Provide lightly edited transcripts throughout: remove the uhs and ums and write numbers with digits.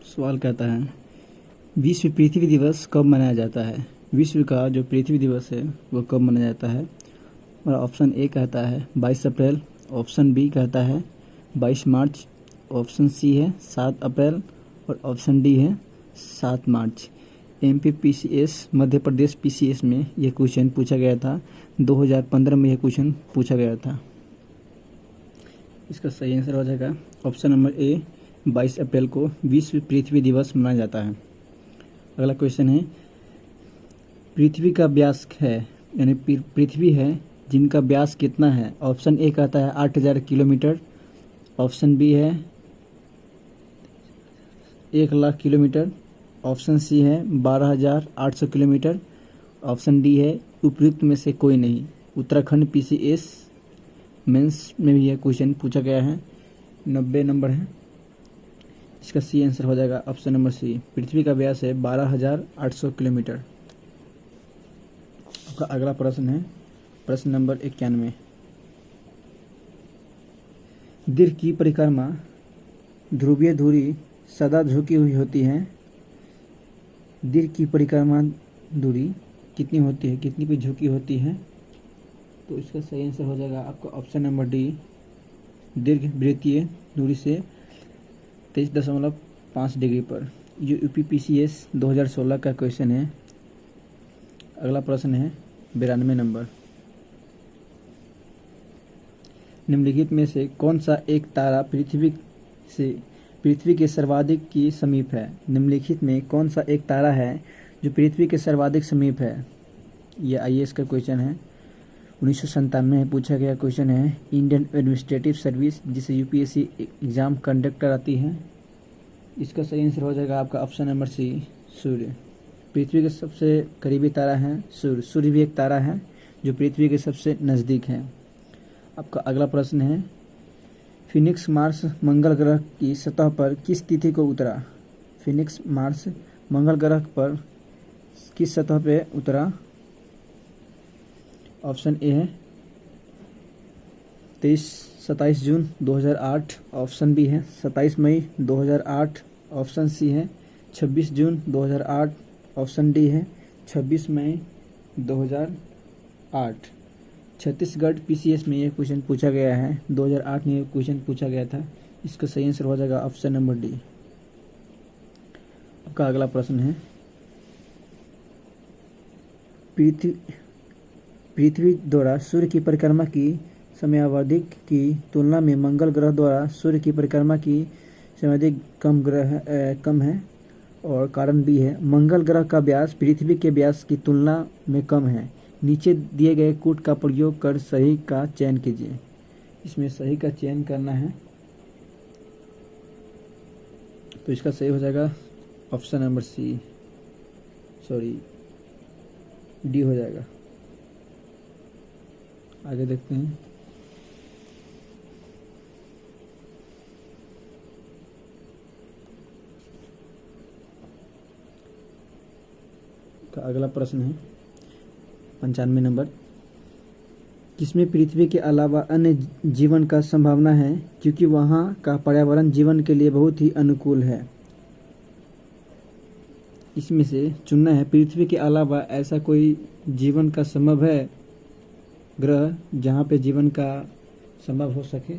सवाल कहता है विश्व पृथ्वी दिवस कब मनाया जाता है। विश्व का जो पृथ्वी दिवस है वो कब मनाया जाता है। और ऑप्शन ए कहता है 22 अप्रैल, ऑप्शन बी कहता है 22 मार्च, ऑप्शन सी है 7 अप्रैल और ऑप्शन डी है 7 मार्च। MPPCS मध्य प्रदेश PCS में यह क्वेश्चन पूछा गया था। 2015 में यह क्वेश्चन पूछा गया था। इसका सही आंसर हो जाएगा ऑप्शन नंबर ए, 22 अप्रैल को विश्व पृथ्वी दिवस मनाया जाता है। अगला क्वेश्चन है पृथ्वी का व्यास है, यानी पृथ्वी है जिनका व्यास कितना है। ऑप्शन ए कहता है 8000 किलोमीटर, ऑप्शन बी है 1,00,000 किलोमीटर, ऑप्शन सी है 12,800 किलोमीटर, ऑप्शन डी है उपयुक्त में से कोई नहीं। उत्तराखंड PCS मेंस में भी यह क्वेश्चन पूछा गया है। 90 नंबर है। इसका सी आंसर हो जाएगा ऑप्शन नंबर सी। पृथ्वी का व्यास है 12,800 किलोमीटर। आपका अगला प्रश्न है प्रश्न नंबर 91। दीर्घ की परिक्रमा ध्रुवीय धुरी सदा झुकी हुई होती है। दीर्घ की परिक्रमा दूरी कितनी होती है, कितनी पे झुकी होती है। तो इसका सही आंसर हो जाएगा आपका ऑप्शन नंबर डी, दीर्घ वृत्तीय दूरी से 23.5 डिग्री पर। ये UPPCS 2016 का क्वेश्चन है। अगला प्रश्न है 92 नंबर। निम्नलिखित में से कौन सा एक तारा पृथ्वी के सर्वाधिक की समीप है। निम्नलिखित में कौन सा एक तारा है जो पृथ्वी के सर्वाधिक समीप है। यह IAS का क्वेश्चन है। 1997 में पूछा गया क्वेश्चन है। इंडियन एडमिनिस्ट्रेटिव सर्विस जिसे UPSC एग्जाम कंडक्ट कराती है। इसका सही आंसर हो जाएगा आपका ऑप्शन नंबर सी, सूर्य। पृथ्वी के सबसे करीबी तारा है सूर्य। सूर्य भी एक तारा है जो पृथ्वी के सबसे नज़दीक है। आपका अगला प्रश्न है फिनिक्स मार्स मंगल ग्रह की सतह पर किस तिथि को उतरा। फिनिक्स मार्स मंगल ग्रह पर किस सतह पे उतरा। ऑप्शन ए है 27 जून 2008, ऑप्शन बी है 27 मई 2008, ऑप्शन सी है 26 जून 2008, ऑप्शन डी है 26 मई 2008। छत्तीसगढ़ PCS में यह क्वेश्चन पूछा गया है। 2008 में यह क्वेश्चन पूछा गया था। इसका सही आंसर हो जाएगा ऑप्शन नंबर डी। आपका अगला प्रश्न है पृथ्वी द्वारा सूर्य की परिक्रमा की समयावधि की तुलना में मंगल ग्रह द्वारा सूर्य की परिक्रमा की समयावधि कम है। और कारण भी है मंगल ग्रह का व्यास पृथ्वी के व्यास की तुलना में कम है। नीचे दिए गए कूट का प्रयोग कर सही का चयन कीजिए। इसमें सही का चयन करना है तो इसका सही हो जाएगा ऑप्शन नंबर डी हो जाएगा। आगे देखते हैं। तो अगला प्रश्न है 95 नंबर। जिसमें पृथ्वी के अलावा अन्य जीवन का संभावना है क्योंकि वहाँ का पर्यावरण जीवन के लिए बहुत ही अनुकूल है। इसमें से चुनना है पृथ्वी के अलावा ऐसा कोई जीवन का संभव है ग्रह जहाँ पे जीवन का संभव हो सके।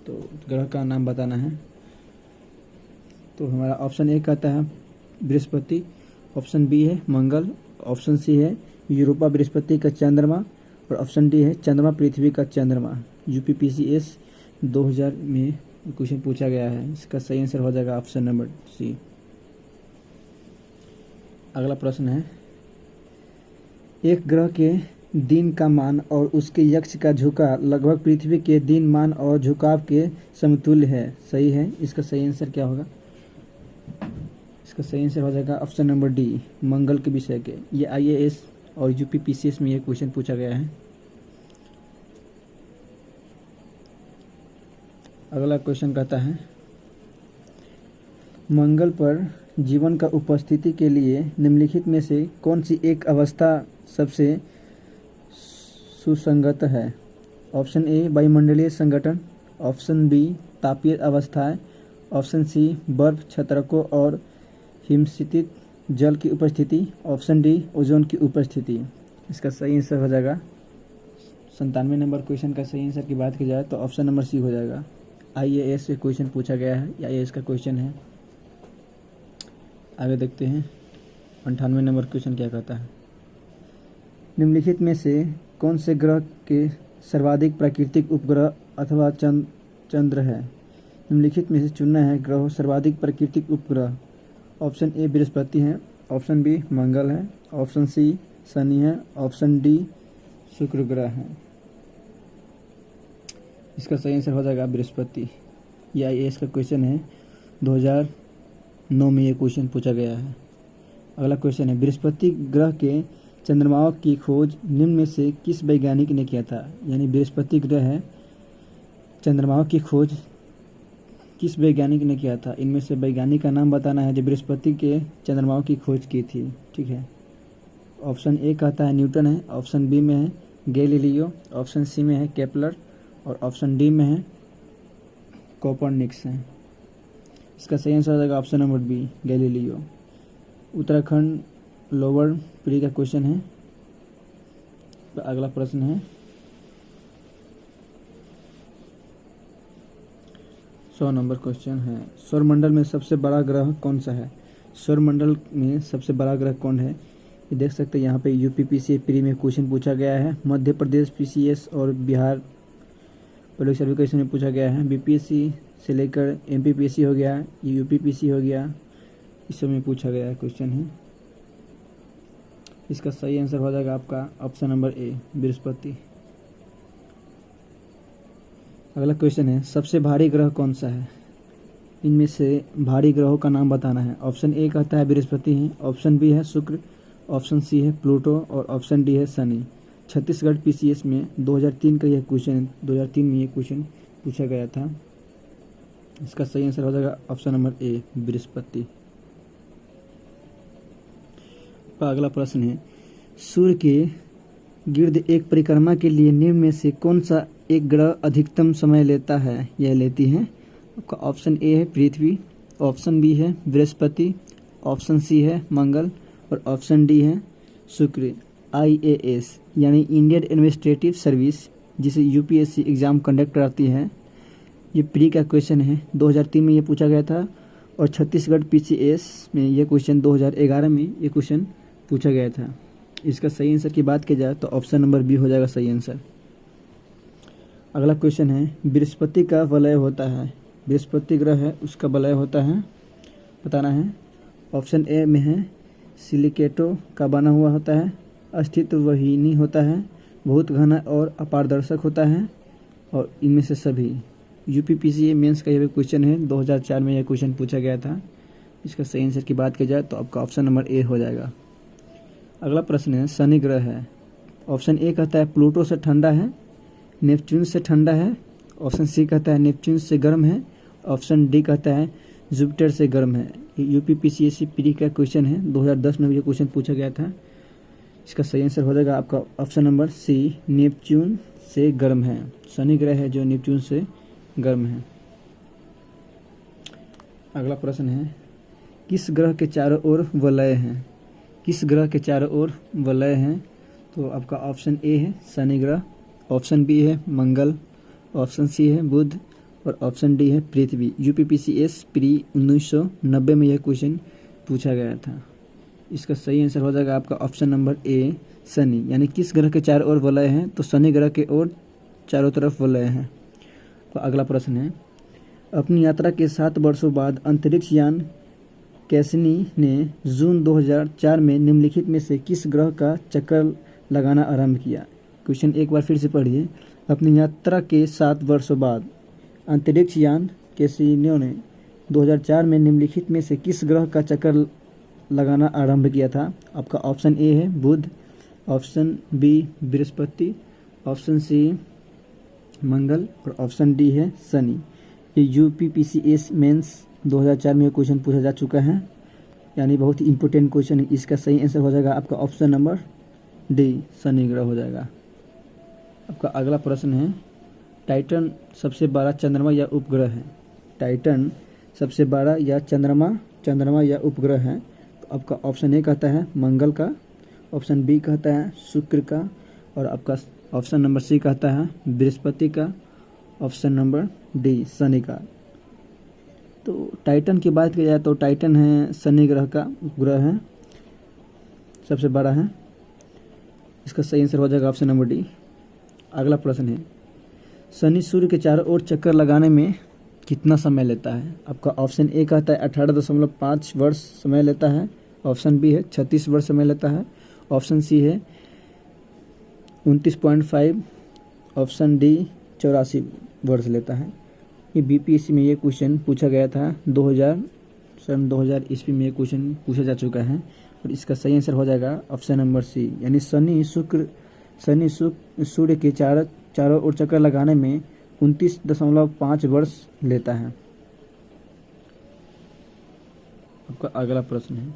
तो ग्रह का नाम बताना है। तो हमारा ऑप्शन ए कहता है बृहस्पति, ऑप्शन बी है मंगल, ऑप्शन सी है यूरोपा बृहस्पति का चंद्रमा और ऑप्शन डी है चंद्रमा पृथ्वी का चंद्रमा। UPPCS 2000 में क्वेश्चन पूछा गया है। इसका सही आंसर हो जाएगा ऑप्शन नंबर सी। अगला प्रश्न है एक ग्रह के दिन का मान और उसके अक्ष का झुकाव लगभग पृथ्वी के दिन मान और झुकाव के समतुल्य है। सही है। इसका सही आंसर क्या होगा। इसका सही आंसर हो जाएगा ऑप्शन नंबर डी, मंगल के विषय के। ये IAS और UPPCS में यह क्वेश्चन पूछा गया है। अगला क्वेश्चन कहता है मंगल पर जीवन का उपस्थिति के लिए निम्नलिखित में से कौन सी एक अवस्था सबसे सुसंगत है। ऑप्शन ए वायुमंडलीय संगठन, ऑप्शन बी तापीय अवस्थाएं, ऑप्शन सी बर्फ, छत्रकों और हिमस्थित जल की उपस्थिति, ऑप्शन डी ओजोन की उपस्थिति। इसका सही आंसर हो जाएगा 97 नंबर क्वेश्चन का सही आंसर की बात की जाए तो ऑप्शन नंबर सी हो जाएगा। आईएएस से क्वेश्चन पूछा गया है, आईएएस का क्वेश्चन है। आगे देखते हैं 98 नंबर क्वेश्चन क्या कहता है। निम्नलिखित में से कौन से ग्रह के सर्वाधिक प्राकृतिक उपग्रह अथवा चंद्र है। निम्नलिखित में से चुनना है ग्रह सर्वाधिक प्राकृतिक उपग्रह। ऑप्शन ए बृहस्पति है, ऑप्शन बी मंगल है, ऑप्शन सी शनि है, ऑप्शन डी शुक्र ग्रह है। इसका सही आंसर हो जाएगा बृहस्पति। यह आईएएस का क्वेश्चन है, 2009 में ये क्वेश्चन पूछा गया है। अगला क्वेश्चन है, बृहस्पति ग्रह के चंद्रमाओं की खोज निम्न में से किस वैज्ञानिक ने किया था। यानी बृहस्पति ग्रह है, चंद्रमाओं की खोज किस वैज्ञानिक ने किया था। इनमें से वैज्ञानिक का नाम बताना है जो बृहस्पति के चंद्रमाओं की खोज की थी। ठीक है, ऑप्शन ए कहता है न्यूटन है, ऑप्शन बी में है गैलीलियो, ऑप्शन सी में है केपलर और ऑप्शन डी में है कोपरनिकस है। इसका सही आंसर हो जाएगा option number B Galileo. Uttarakhand lower pre का क्वेश्चन है। अगला प्रश्न है 100 नंबर क्वेश्चन है, सौरमंडल में सबसे बड़ा ग्रह कौन सा है। सौरमंडल में सबसे बड़ा ग्रह कौन है, ये देख सकते हैं यहाँ पे यूपीपीसी प्री में क्वेश्चन पूछा गया है। मध्य प्रदेश पीसीएस और बिहार पब्लिक सर्विस क्वेश्चन में पूछा गया है। बीपीएससी से लेकर एमपीपीएससी हो गया, ये यूपीपीसी हो गया, इस सब में पूछा गया है क्वेश्चन है। इसका सही आंसर हो जाएगा आपका ऑप्शन नंबर ए बृहस्पति। अगला क्वेश्चन है, सबसे भारी ग्रह कौन सा है। इनमें से भारी ग्रहों का नाम बताना है। ऑप्शन ए कहता है बृहस्पति है, ऑप्शन बी है शुक्र, ऑप्शन सी है प्लूटो और ऑप्शन डी है शनि। छत्तीसगढ़ पीसीएस में 2003 का यह क्वेश्चन, 2003 में ये क्वेश्चन पूछा गया था। इसका सही आंसर हो जाएगा ऑप्शन नंबर ए बृहस्पति। अगला प्रश्न है, सूर्य के गिर्द एक परिक्रमा के लिए निम्न में से कौन सा एक ग्रह अधिकतम समय लेता है। यह लेती है। आपका ऑप्शन ए है पृथ्वी, ऑप्शन बी है बृहस्पति, ऑप्शन सी है मंगल और ऑप्शन डी है शुक्र। आईएएस यानी इंडियन एडमिनिस्ट्रेटिव सर्विस, जिसे यूपीएससी एग्जाम कंडक्ट कराती है, ये प्री का क्वेश्चन है। 2003 में ये पूछा गया था और छत्तीसगढ़ पीसीएस में ये क्वेश्चन 2011 में ये क्वेश्चन पूछा गया था। इसका सही आंसर की बात की जाए तो ऑप्शन नंबर बी हो जाएगा सही आंसर। अगला क्वेश्चन है, बृहस्पति का वलय होता है। बृहस्पति ग्रह है, उसका वलय होता है, बताना है। ऑप्शन ए में है सिलिकेटों का बना हुआ होता है, अस्तित्वहीनी होता है, बहुत घना और अपारदर्शक होता है और इनमें से सभी। यूपीपीसी मेंस का यह क्वेश्चन है, 2004 में यह क्वेश्चन पूछा गया था। इसका सही आंसर की बात की जाए तो आपका ऑप्शन नंबर ए हो जाएगा। अगला प्रश्न है, शनि ग्रह है। ऑप्शन ए कहता है प्लूटो से ठंडा है, नेपच्यून से ठंडा है, ऑप्शन सी कहता है नेपच्यून से गर्म है, ऑप्शन डी कहता है जुपिटर से गर्म है। यूपीपीसीएससी प्री का क्वेश्चन है, 2010 में ये क्वेश्चन पूछा गया था। इसका सही आंसर हो जाएगा आपका ऑप्शन नंबर सी नेपच्यून से गर्म है। शनि ग्रह है जो नेपच्यून से गर्म है। अगला प्रश्न है, किस ग्रह के चारों ओर वलय हैं। किस ग्रह के चारों ओर वलय हैं, तो आपका ऑप्शन ए है शनि ग्रह, ऑप्शन बी है मंगल, ऑप्शन सी है बुध और ऑप्शन डी है पृथ्वी। यूपीपीसीएस प्री 1990 में यह क्वेश्चन पूछा गया था। इसका सही आंसर हो जाएगा आपका ऑप्शन नंबर ए शनि। यानी किस ग्रह के चारों ओर वलय हैं, तो शनि ग्रह के ओर चारों तरफ वलय हैं। तो अगला प्रश्न है, अपनी यात्रा के 7 वर्षों बाद अंतरिक्ष यान कैसिनी ने जून 2004 में निम्नलिखित में से किस ग्रह का चक्कर लगाना आरंभ किया। क्वेश्चन एक बार फिर से पढ़िए। अपनी यात्रा के 7 वर्षों बाद अंतरिक्ष यान कैसिनी ने 2004 में निम्नलिखित में से किस ग्रह का चक्कर लगाना आरंभ किया था। आपका ऑप्शन ए है Budh, option B Brihaspati, option C Mangal और ऑप्शन डी है शनि। ये यूपीपीसीएस मेंस 2004 में क्वेश्चन पूछा जा चुका है, यानी बहुत ही इंपॉर्टेंट क्वेश्चन है। इसका सही आंसर हो जाएगा आपका ऑप्शन नंबर डी शनि ग्रह हो जाएगा। आपका अगला प्रश्न है, टाइटन सबसे बड़ा चंद्रमा या उपग्रह है। टाइटन सबसे बड़ा या चंद्रमा या उपग्रह है? तो आपका ऑप्शन ए कहता है मंगल का, ऑप्शन बी कहता है शुक्र का, और आपका ऑप्शन नंबर सी कहता है बृहस्पति का, ऑप्शन नंबर डी शनि का। तो टाइटन की बात की जाए तो टाइटन है शनि ग्रह का उपग्रह है, सबसे बड़ा है। इसका सही आंसर हो जाएगा ऑप्शन नंबर डी। अगला प्रश्न है शनि सूर्य के चारों ओर चक्कर लगाने में कितना समय लेता है? आपका ऑप्शन ए कहता है 18.5 वर्ष समय लेता है, ऑप्शन बी है 36 वर्ष समय लेता है, ऑप्शन सी है 29.5, ऑप्शन डी 84 वर्ष लेता है। ये बीपीएससी में ये क्वेश्चन पूछा गया था 2000 ईस्वी में ये क्वेश्चन पूछा जा चुका है, और इसका सही आंसर हो जाएगा ऑप्शन नंबर सी, यानी शनि सूर्य के चारों ओर चक्कर लगाने में 29.5 वर्ष लेता है। आपका अगला प्रश्न है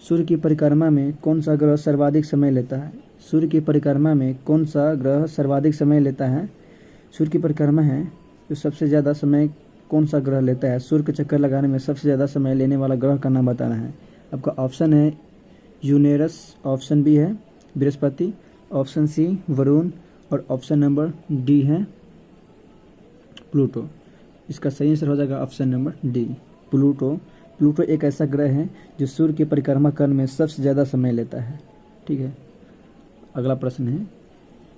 सूर्य की परिक्रमा में कौन सा ग्रह सर्वाधिक समय लेता है? सूर्य की परिक्रमा में कौन सा ग्रह सर्वाधिक समय लेता है? सूर्य की परिक्रमा है जो सबसे ज़्यादा समय कौन सा ग्रह लेता है? सूर्य के चक्कर लगाने में सबसे ज़्यादा समय लेने वाला ग्रह का नाम बताना है। आपका ऑप्शन है यूरेनस, ऑप्शन बी है बृहस्पति, ऑप्शन सी वरुण, और ऑप्शन नंबर डी है प्लूटो। इसका सही आंसर हो जाएगा ऑप्शन नंबर डी प्लूटो एक ऐसा ग्रह है जो सूर्य की परिक्रमा करने में सबसे ज़्यादा समय लेता है। ठीक है, अगला प्रश्न है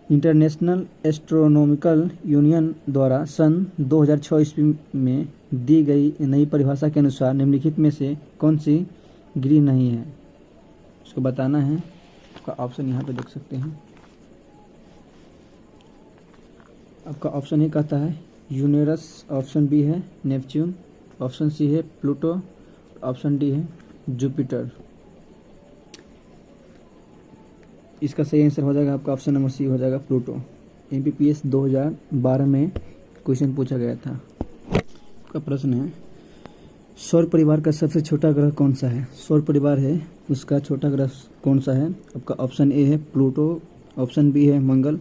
इंटरनेशनल एस्ट्रोनॉमिकल यूनियन द्वारा सन 2006 ईस्वी में दी गई नई परिभाषा के अनुसार निम्नलिखित में से कौन सी ग्रह नहीं है? उसको बताना है। आपका ऑप्शन यहाँ पे देख सकते हैं। आपका ऑप्शन ए कहता है यूरेनस, ऑप्शन बी है नेपच्यून, ऑप्शन सी है प्लूटो, ऑप्शन डी है जुपिटर। इसका सही आंसर हो जाएगा आपका ऑप्शन नंबर सी हो जाएगा प्लूटो। एमपीपीएस 2012 में क्वेश्चन पूछा गया था। आपका प्रश्न है सौर परिवार का सबसे छोटा ग्रह कौन सा है? सौर परिवार है उसका छोटा ग्रह कौन सा है? आपका ऑप्शन ए है प्लूटो, ऑप्शन बी है मंगल,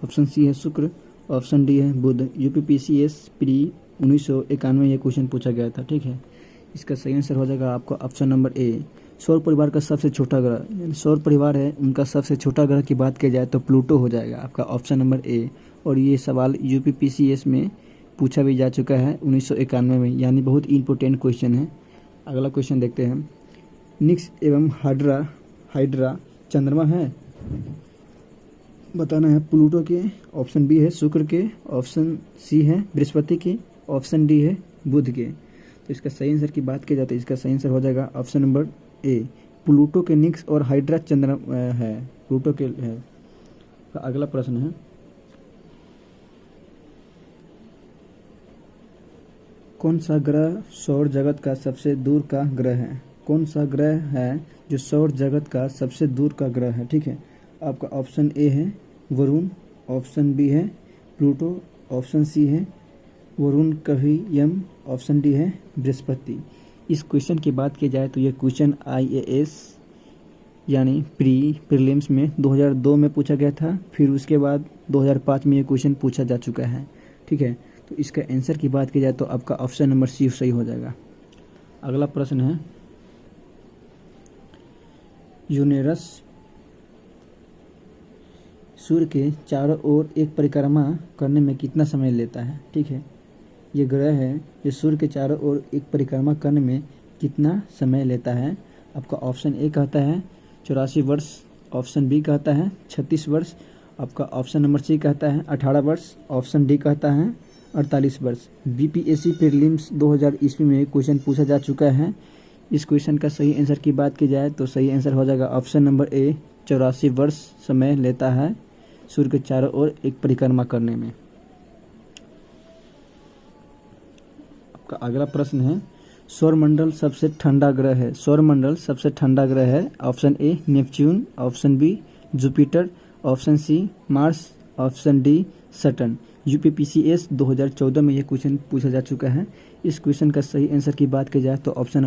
ऑप्शन सी है शुक्र, ऑप्शन डी है बुध। यूपीपीसीएस प्री 1991 ये क्वेश्चन पूछा गया था। ठीक है, इसका सही आंसर हो जाएगा आपका ऑप्शन नंबर ए। सौर परिवार का सबसे छोटा ग्रह, यानी सौर परिवार है उनका सबसे छोटा ग्रह की बात की जाए तो प्लूटो हो जाएगा आपका ऑप्शन नंबर ए। और ये सवाल यूपीपीसीएस में पूछा भी जा चुका है 1991 में, यानी बहुत इंपॉर्टेंट क्वेश्चन है। अगला क्वेश्चन देखते हैं निक्स एवं हाइड्रा चंद्रमा है? बताना है प्लूटो के, ऑप्शन बी है शुक्र के, ऑप्शन सी है बृहस्पति के, ऑप्शन डी है बुध के। तो इसका सही आंसर की बात की जाती है, इसका सही आंसर हो जाएगा ऑप्शन नंबर ए। प्लूटो के निक्स और हाइड्रा चंद्रमा है, प्लूटो के है। अगला प्रश्न है कौन सा ग्रह सौर जगत का सबसे दूर का ग्रह है? कौन सा ग्रह है जो सौर जगत का सबसे दूर का ग्रह है? ठीक है, आपका ऑप्शन ए है वरुण, ऑप्शन बी है प्लूटो, ऑप्शन सी है वरुण कहियम, ऑप्शन डी है बृहस्पति। इस क्वेश्चन की बात की जाए तो ये क्वेश्चन आईएएस यानी प्रीलिम्स में 2002 में पूछा गया था, फिर उसके बाद 2005 में ये क्वेश्चन पूछा जा चुका है। ठीक है, तो इसका आंसर की बात की जाए तो आपका ऑप्शन नंबर सी सही हो जाएगा। अगला प्रश्न है यूरेनस सूर्य के चारों ओर एक परिक्रमा करने में कितना समय लेता है? ठीक है, ये ग्रह है जो सूर्य के चारों ओर एक परिक्रमा करने में कितना समय लेता है? आपका ऑप्शन ए कहता है 84 वर्ष, ऑप्शन बी कहता है 36 वर्ष, आपका ऑप्शन नंबर सी कहता है 18 वर्ष, ऑप्शन डी कहता है 48 वर्ष। बीपीएससी प्रीलिम्स 2000 ईस्वी में क्वेश्चन पूछा जा चुका है। इस क्वेश्चन का सही आंसर की बात की जाए तो सही आंसर हो जाएगा ऑप्शन नंबर ए, 84 वर्ष समय लेता है सूर्य के चारों ओर एक परिक्रमा करने में। आपका अगला प्रश्न है सौरमंडल सबसे ठंडा ग्रह है? सौरमंडल सबसे ठंडा ग्रह है, option A Neptune, option B Jupiter, option C Mars, option D Saturn. UPPCS 2014 में यह क्वेश्चन पूछा जा चुका है। इस क्वेश्चन का सही आंसर की बात की जाए तो ऑप्शन